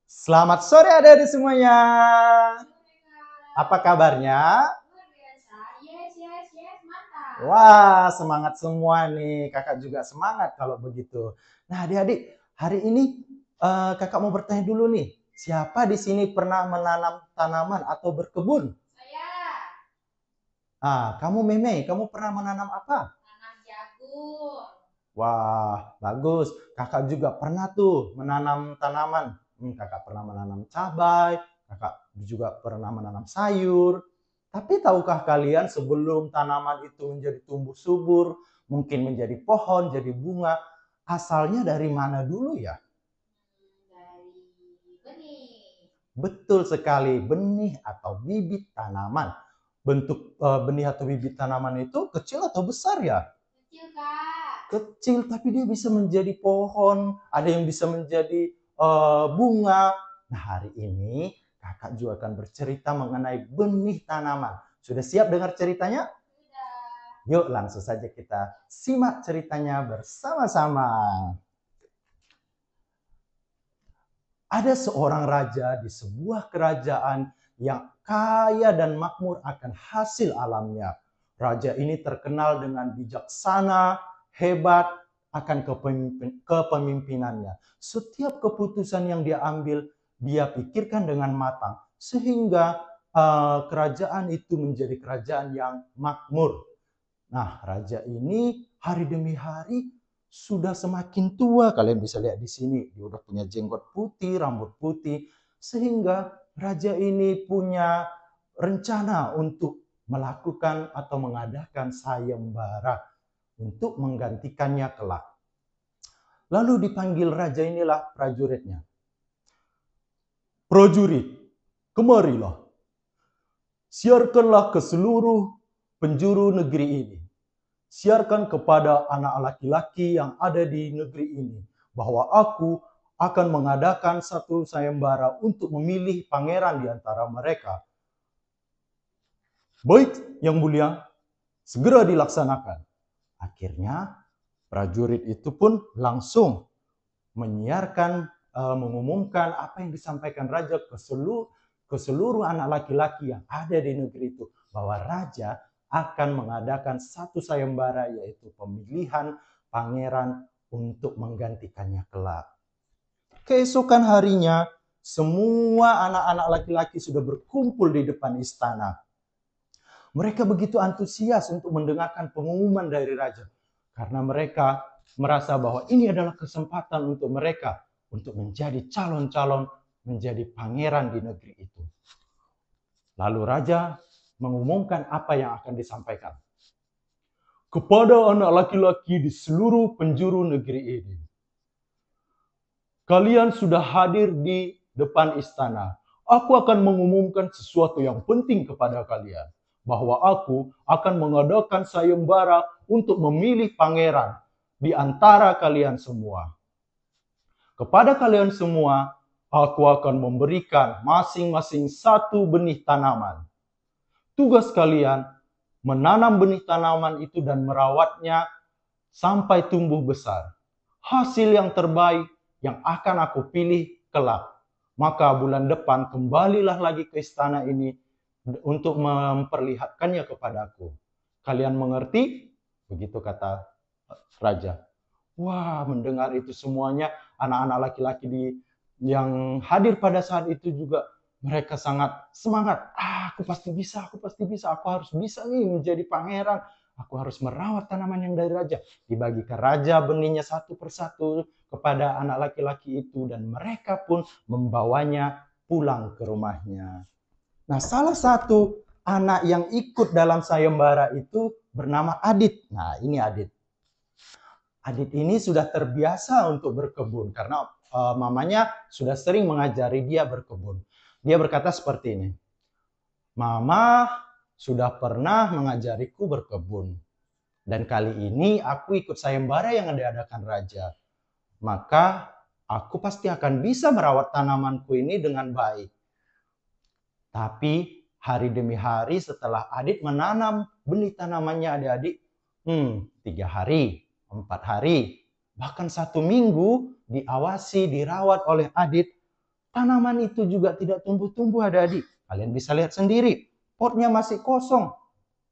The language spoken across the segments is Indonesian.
Selamat sore adik-adik semuanya. Apa kabarnya? Luar biasa. Yes, yes, yes, mantap. Wah, semangat semua nih. Kakak juga semangat kalau begitu. Nah, adik-adik, hari ini kakak mau bertanya dulu nih. Siapa di sini pernah menanam tanaman atau berkebun? Saya Kamu Meme, kamu pernah menanam apa? tanam jagung. Wah, bagus. Kakak juga pernah tuh menanam tanaman. Kakak pernah menanam cabai, kakak juga pernah menanam sayur. Tapi tahukah kalian sebelum tanaman itu menjadi tumbuh subur, mungkin menjadi pohon, jadi bunga, asalnya dari mana dulu ya? Dari benih. Betul sekali, benih atau bibit tanaman. Bentuk benih atau bibit tanaman itu kecil atau besar ya? Kecil, Kak. Kecil tapi dia bisa menjadi pohon, ada yang bisa menjadi bunga. Nah, hari ini kakak juga akan bercerita mengenai benih tanaman. Sudah siap dengar ceritanya? Sudah. Yuk langsung saja kita simak ceritanya bersama-sama. Ada seorang raja di sebuah kerajaan yang kaya dan makmur akan hasil alamnya. Raja ini terkenal dengan bijaksana, hebat, akan kepemimpinannya. Setiap keputusan yang dia ambil, dia pikirkan dengan matang. Sehingga kerajaan itu menjadi kerajaan yang makmur. Nah, raja ini hari demi hari sudah semakin tua. Kalian bisa lihat di sini, dia udah punya jenggot putih, rambut putih. Sehingga raja ini punya rencana untuk melakukan atau mengadakan sayembara untuk menggantikannya kelak. Lalu dipanggil raja inilah prajuritnya. Prajurit, kemarilah. Siarkanlah ke seluruh penjuru negeri ini. Siarkan kepada anak laki-laki yang ada di negeri ini bahwa aku akan mengadakan satu sayembara untuk memilih pangeran di antara mereka. Baik, yang mulia, segera dilaksanakan. Akhirnya prajurit itu pun langsung menyiarkan, mengumumkan apa yang disampaikan raja ke seluruh anak laki-laki yang ada di negeri itu, bahwa raja akan mengadakan satu sayembara, yaitu pemilihan pangeran untuk menggantikannya kelak. Keesokan harinya, semua anak-anak laki-laki sudah berkumpul di depan istana. Mereka begitu antusias untuk mendengarkan pengumuman dari raja, karena mereka merasa bahwa ini adalah kesempatan untuk mereka untuk menjadi calon-calon menjadi pangeran di negeri itu. Lalu raja mengumumkan apa yang akan disampaikan. Kepada anak laki-laki di seluruh penjuru negeri ini, kalian sudah hadir di depan istana. Aku akan mengumumkan sesuatu yang penting kepada kalian, bahwa aku akan mengadakan sayembara untuk memilih pangeran di antara kalian semua. Kepada kalian semua, aku akan memberikan masing-masing satu benih tanaman. Tugas kalian menanam benih tanaman itu dan merawatnya sampai tumbuh besar. Hasil yang terbaik yang akan aku pilih kelak. Maka bulan depan kembalilah lagi ke istana ini untuk memperlihatkannya kepadaku. Kalian mengerti? Begitu kata raja. Wah, mendengar itu semuanya, anak-anak laki-laki yang hadir pada saat itu juga mereka sangat semangat. Aku pasti bisa, aku pasti bisa, aku harus bisa nih menjadi pangeran. Aku harus merawat tanaman yang dari raja. Dibagikan raja benihnya satu persatu kepada anak laki-laki itu, dan mereka pun membawanya pulang ke rumahnya. Nah, salah satu anak yang ikut dalam sayembara itu bernama Adit. Nah, ini Adit. Adit ini sudah terbiasa untuk berkebun karena mamanya sudah sering mengajari dia berkebun. Dia berkata seperti ini, Mama sudah pernah mengajariku berkebun, dan kali ini aku ikut sayembara yang diadakan raja. Maka aku pasti akan bisa merawat tanamanku ini dengan baik. Tapi hari demi hari setelah Adit menanam benih tanamannya adik-adik, 3 hari, 4 hari, bahkan 1 minggu diawasi, dirawat oleh Adit, Tanaman itu juga tidak tumbuh-tumbuh adik-adik. Kalian bisa lihat sendiri, potnya masih kosong,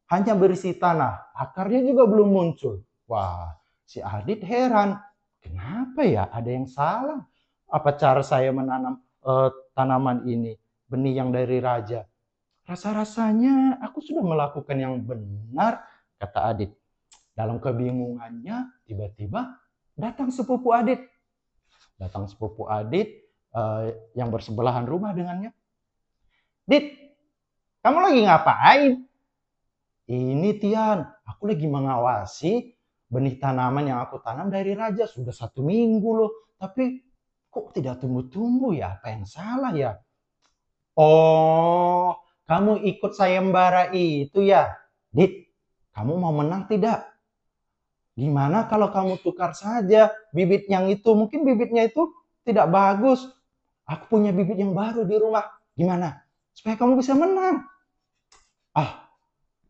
hanya berisi tanah. Akarnya juga belum muncul. Wah, si Adit heran. Kenapa ya? Ada yang salah? Apa cara saya menanam tanaman ini? Benih yang dari raja. Rasa-rasanya aku sudah melakukan yang benar, kata Adit. Dalam kebingungannya, tiba-tiba datang sepupu Adit. Datang sepupu Adit yang bersebelahan rumah dengannya. Dit, kamu lagi ngapain? Ini Tian, aku lagi mengawasi benih tanaman yang aku tanam dari raja. Sudah 1 minggu loh, tapi kok tidak tumbuh-tumbuh ya? Apa yang salah ya? Oh, kamu ikut sayembara itu ya? Dit, kamu mau menang tidak? Gimana kalau kamu tukar saja bibit yang itu? Mungkin bibitnya itu tidak bagus. Aku punya bibit yang baru di rumah. Gimana? Supaya kamu bisa menang. Ah,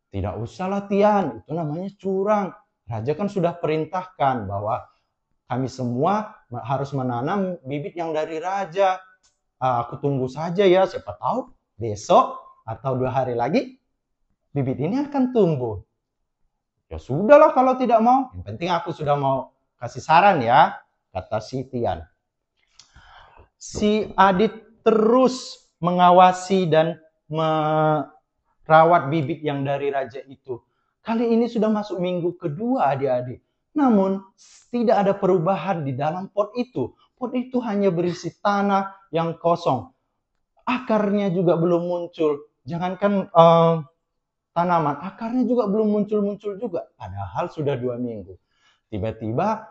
tidak usah latihan. Itu namanya curang. Raja kan sudah perintahkan bahwa kami semua harus menanam bibit yang dari raja. Aku tunggu saja ya. Siapa tahu besok atau 2 hari lagi bibit ini akan tumbuh. Ya sudahlah kalau tidak mau. Yang penting aku sudah mau kasih saran ya, kata si Tian. Si Adit terus mengawasi dan merawat bibit yang dari raja itu. Kali ini sudah masuk minggu kedua adik-adik. Namun tidak ada perubahan di dalam pot itu. Pot itu hanya berisi tanah yang kosong. Akarnya juga belum muncul. Jangankan tanaman, akarnya juga belum muncul-muncul juga. Padahal sudah 2 minggu. Tiba-tiba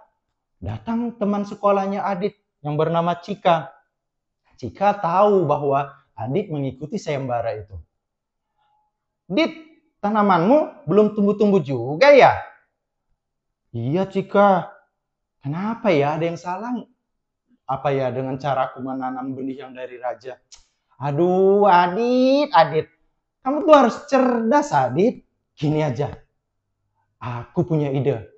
datang teman sekolahnya Adit yang bernama Cika. Cika tahu bahwa Adit mengikuti sayembara itu. Dit, tanamanmu belum tumbuh-tumbuh juga ya? Iya Cika. Kenapa ya? Ada yang salah? Apa ya dengan cara aku menanam benih yang dari raja? Aduh, Adit. Kamu tuh harus cerdas, Adit. Gini aja. Aku punya ide.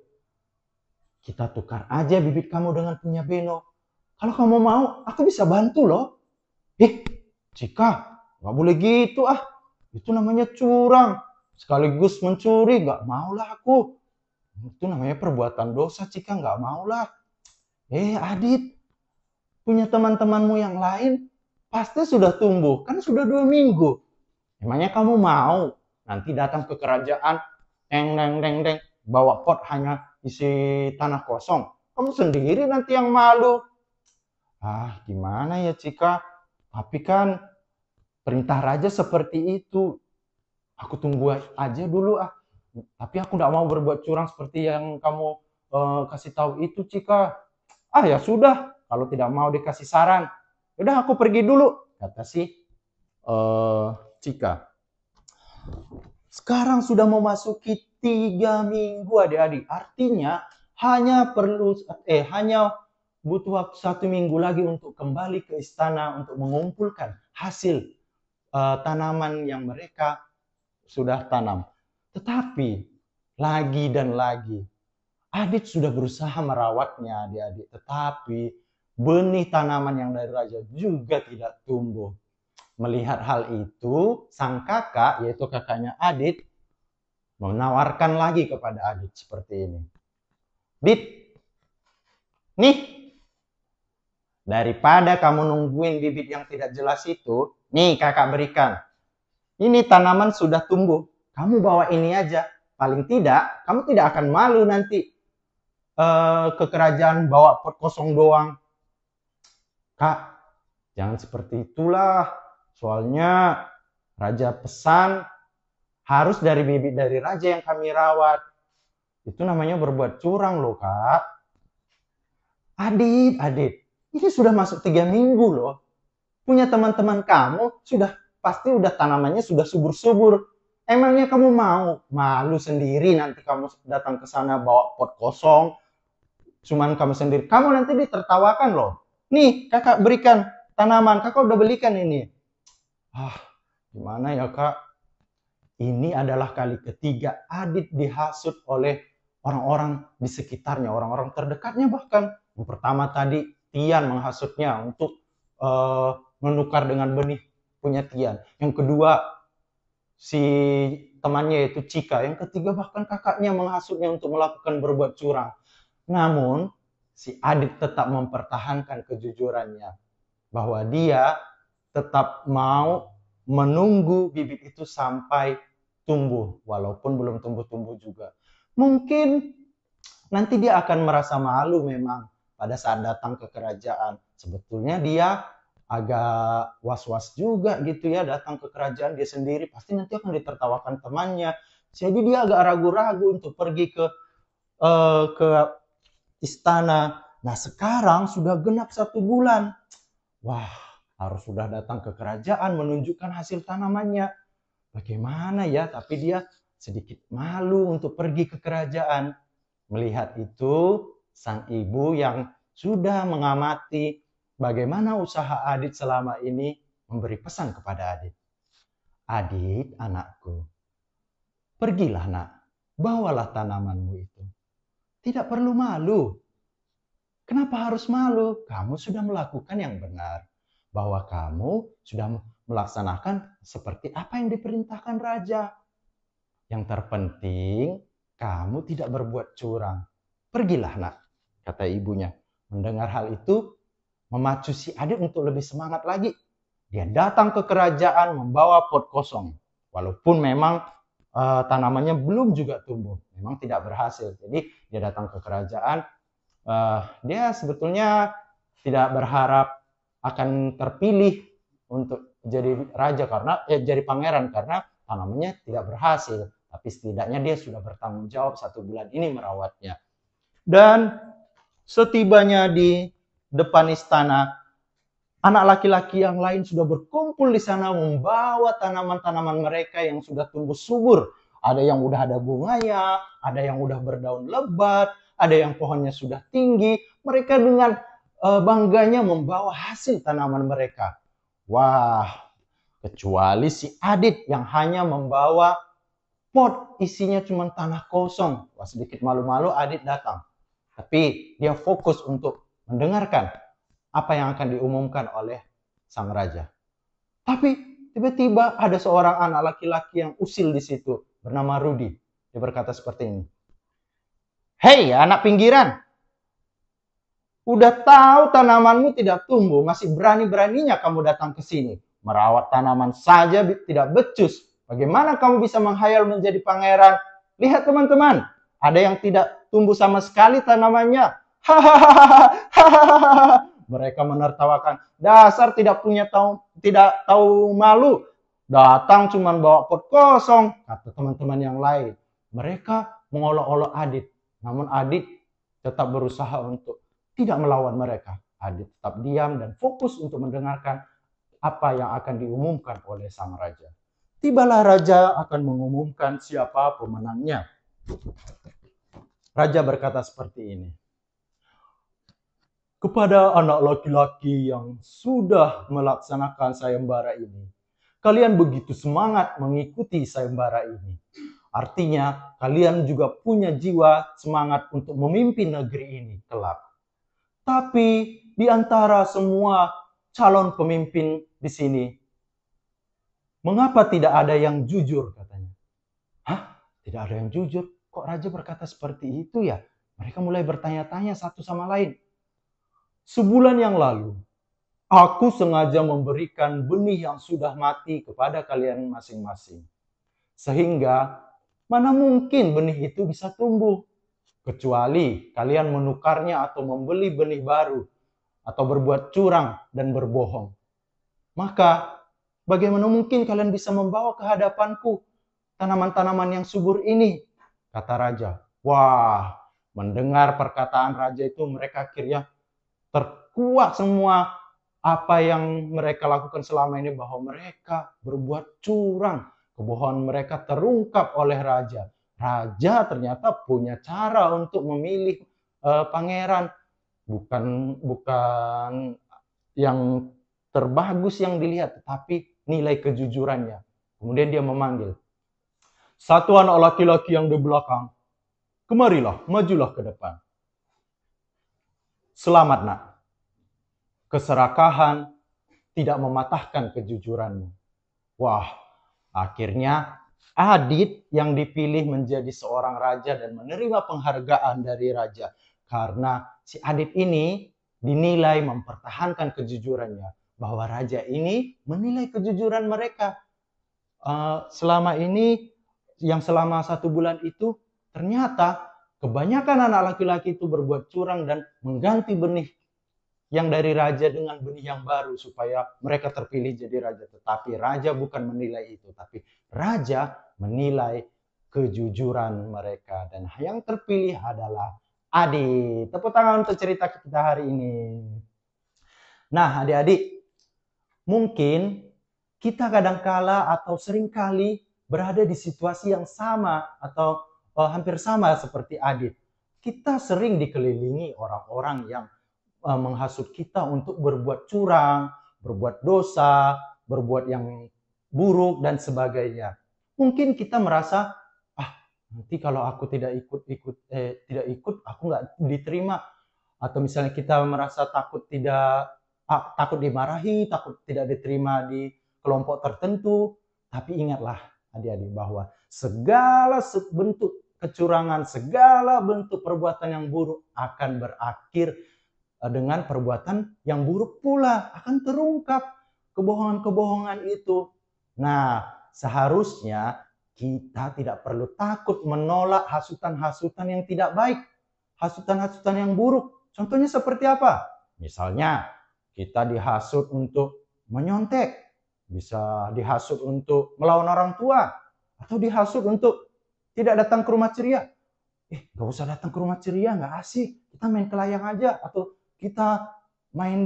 Kita tukar aja bibit kamu dengan punya Beno. Kalau kamu mau, aku bisa bantu loh. Cika, nggak boleh gitu ah. Itu namanya curang. Sekaligus mencuri, nggak maulah aku. Itu namanya perbuatan dosa, Cika, nggak maulah. Adit, punya teman-temanmu yang lain pasti sudah tumbuh. Kan sudah 2 minggu. Emangnya kamu mau nanti datang ke kerajaan, bawa pot hanya isi tanah kosong? Kamu sendiri nanti yang malu. Gimana ya Cika? Tapi kan perintah raja seperti itu. Aku tunggu aja dulu ah. Tapi aku tidak mau berbuat curang seperti yang kamu kasih tahu itu Cika. Ya sudah, kalau tidak mau dikasih saran, udah aku pergi dulu, kata si Cika. Sekarang sudah memasuki 3 minggu adik-adik. Artinya hanya butuh waktu 1 minggu lagi untuk kembali ke istana untuk mengumpulkan hasil tanaman yang mereka sudah tanam. Tetapi lagi dan lagi Adit sudah berusaha merawatnya adik-adik. Tetapi benih tanaman yang dari raja juga tidak tumbuh. Melihat hal itu, sang kakak, yaitu kakaknya Adit, menawarkan lagi kepada Adit seperti ini. Dit, nih, daripada kamu nungguin bibit yang tidak jelas itu, nih kakak berikan. Ini tanaman sudah tumbuh, kamu bawa ini aja. Paling tidak, kamu tidak akan malu nanti ke kerajaan bawa pot kosong doang. Kak, jangan seperti itulah. Soalnya raja pesan harus dari bibit dari raja yang kami rawat. Itu namanya berbuat curang loh kak. Adit, ini sudah masuk 3 minggu loh. Punya teman-teman kamu pasti udah tanamannya sudah subur-subur. Emangnya kamu mau malu sendiri nanti kamu datang ke sana bawa pot kosong. Cuman kamu sendiri. Kamu nanti ditertawakan loh. Nih kakak berikan tanaman. Kakak udah belikan ini. Gimana ya kak? Ini adalah kali ketiga Adit dihasut oleh orang-orang di sekitarnya, orang-orang terdekatnya bahkan. Yang pertama tadi Tian menghasutnya untuk menukar dengan benih punya Tian. Yang kedua, si temannya yaitu Cika. Yang ketiga, bahkan kakaknya menghasutnya untuk melakukan berbuat curang. Namun, si Adit tetap mempertahankan kejujurannya. Bahwa dia tetap mau menunggu bibit itu sampai tumbuh. Walaupun belum tumbuh-tumbuh juga. Mungkin nanti dia akan merasa malu memang pada saat datang ke kerajaan. Sebetulnya dia agak was-was juga gitu ya datang ke kerajaan dia sendiri. Pasti nanti akan ditertawakan temannya. Jadi dia agak ragu-ragu untuk pergi ke istana. Nah sekarang sudah genap 1 bulan. Wah, harus sudah datang ke kerajaan menunjukkan hasil tanamannya. Bagaimana ya? Tapi dia sedikit malu untuk pergi ke kerajaan. Melihat itu, sang ibu yang sudah mengamati bagaimana usaha Adit selama ini memberi pesan kepada Adit. Adit, anakku, pergilah nak, bawalah tanamanmu itu. Tidak perlu malu. Kenapa harus malu? Kamu sudah melakukan yang benar. Bahwa kamu sudah melaksanakan seperti apa yang diperintahkan raja. Yang terpenting, kamu tidak berbuat curang. Pergilah nak, kata ibunya. Mendengar hal itu, memacu si Adit untuk lebih semangat lagi. Dia datang ke kerajaan membawa pot kosong. Walaupun memang tanamannya belum juga tumbuh. Memang tidak berhasil. Jadi dia datang ke kerajaan. Dia sebetulnya tidak berharap akan terpilih untuk jadi raja karena jadi pangeran karena tanamannya tidak berhasil. Tapi setidaknya dia sudah bertanggung jawab 1 bulan ini merawatnya. Dan setibanya di depan istana, anak laki-laki yang lain sudah berkumpul di sana membawa tanaman-tanaman mereka yang sudah tumbuh subur. Ada yang udah ada bunganya, ada yang udah berdaun lebat, ada yang pohonnya sudah tinggi. Mereka dengan bangganya membawa hasil tanaman mereka. Wah, kecuali si Adit yang hanya membawa pot isinya cuma tanah kosong. Wah, sedikit malu-malu Adit datang. Tapi dia fokus untuk mendengarkan apa yang akan diumumkan oleh sang raja. Tapi tiba-tiba ada seorang anak laki-laki yang usil di situ bernama Rudi. Dia berkata seperti ini. Hei anak pinggiran, udah tahu tanamanmu tidak tumbuh, masih berani-beraninya kamu datang ke sini. Merawat tanaman saja tidak becus. Bagaimana kamu bisa menghayal menjadi pangeran? Lihat teman-teman, ada yang tidak tumbuh sama sekali tanamannya. Hahaha. Mereka menertawakan. Dasar tidak tahu malu. Datang cuma bawa pot kosong, kata teman-teman yang lain. Mereka mengolok-olok Adit. Namun Adit tetap berusaha untuk tidak melawan mereka. Adit tetap diam dan fokus untuk mendengarkan apa yang akan diumumkan oleh sang raja. Tibalah raja akan mengumumkan siapa pemenangnya. Raja berkata seperti ini. Kepada anak laki-laki yang sudah melaksanakan sayembara ini, kalian begitu semangat mengikuti sayembara ini. Artinya, kalian juga punya jiwa semangat untuk memimpin negeri ini kelak. Tapi di antara semua calon pemimpin di sini, mengapa tidak ada yang jujur katanya? Hah? Tidak ada yang jujur? Kok raja berkata seperti itu ya? Mereka mulai bertanya-tanya satu sama lain. Sebulan yang lalu, aku sengaja memberikan benih yang sudah mati kepada kalian masing-masing. Sehingga mana mungkin benih itu bisa tumbuh. Kecuali kalian menukarnya atau membeli benih baru. Atau berbuat curang dan berbohong. Maka bagaimana mungkin kalian bisa membawa ke hadapanku tanaman-tanaman yang subur ini? Kata raja. Wah, mendengar perkataan raja itu mereka akhirnya terkuak semua apa yang mereka lakukan selama ini bahwa mereka berbuat curang. Kebohongan mereka terungkap oleh raja. Raja ternyata punya cara untuk memilih pangeran. Bukan yang terbagus yang dilihat, tetapi nilai kejujurannya. Kemudian dia memanggil satu anak laki-laki yang di belakang. Kemarilah, majulah ke depan. Selamat nak. Keserakahan tidak mematahkan kejujuranmu. Wah, akhirnya Adit yang dipilih menjadi seorang raja dan menerima penghargaan dari raja. Karena si Adit ini dinilai mempertahankan kejujurannya. Bahwa raja ini menilai kejujuran mereka. Selama ini, yang selama 1 bulan itu, ternyata kebanyakan anak laki-laki itu berbuat curang dan mengganti benih yang dari raja dengan benih yang baru supaya mereka terpilih jadi raja. Tetapi raja bukan menilai itu, tapi raja menilai kejujuran mereka. Dan yang terpilih adalah Adit. Tepuk tangan untuk cerita kita hari ini. Nah, adik-adik, mungkin kita kadangkala atau seringkali berada di situasi yang sama atau hampir sama seperti Adit. Kita sering dikelilingi orang-orang yang menghasut kita untuk berbuat curang, berbuat dosa, berbuat yang buruk dan sebagainya. Mungkin kita merasa, nanti kalau aku tidak ikut, aku nggak diterima. Atau misalnya kita merasa takut dimarahi, takut tidak diterima di kelompok tertentu. Tapi ingatlah adik-adik bahwa segala bentuk kecurangan, segala bentuk perbuatan yang buruk akan berakhir dengan perbuatan yang buruk pula. Akan terungkap kebohongan-kebohongan itu. Nah, seharusnya kita tidak perlu takut menolak hasutan-hasutan yang tidak baik. Hasutan-hasutan yang buruk. Contohnya seperti apa? Misalnya, kita dihasut untuk menyontek. Bisa dihasut untuk melawan orang tua. Atau dihasut untuk tidak datang ke rumah ceria. Gak usah datang ke rumah ceria, gak asik. Kita main ke layang aja. Atau kita main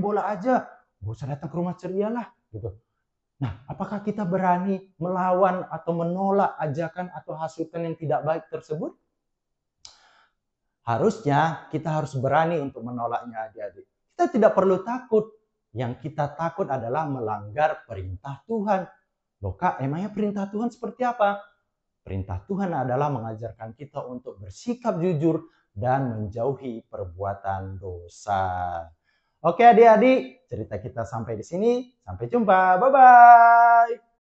bola aja. Gak usah datang ke rumah ceria lah. Gitu. Nah, apakah kita berani melawan atau menolak ajakan atau hasutan yang tidak baik tersebut? Harusnya kita harus berani untuk menolaknya, adik-adik. Kita tidak perlu takut. Yang kita takut adalah melanggar perintah Tuhan. Loh Kak, emangnya perintah Tuhan seperti apa? Perintah Tuhan adalah mengajarkan kita untuk bersikap jujur dan menjauhi perbuatan dosa. Oke adik-adik, cerita kita sampai di sini. Sampai jumpa. Bye-bye.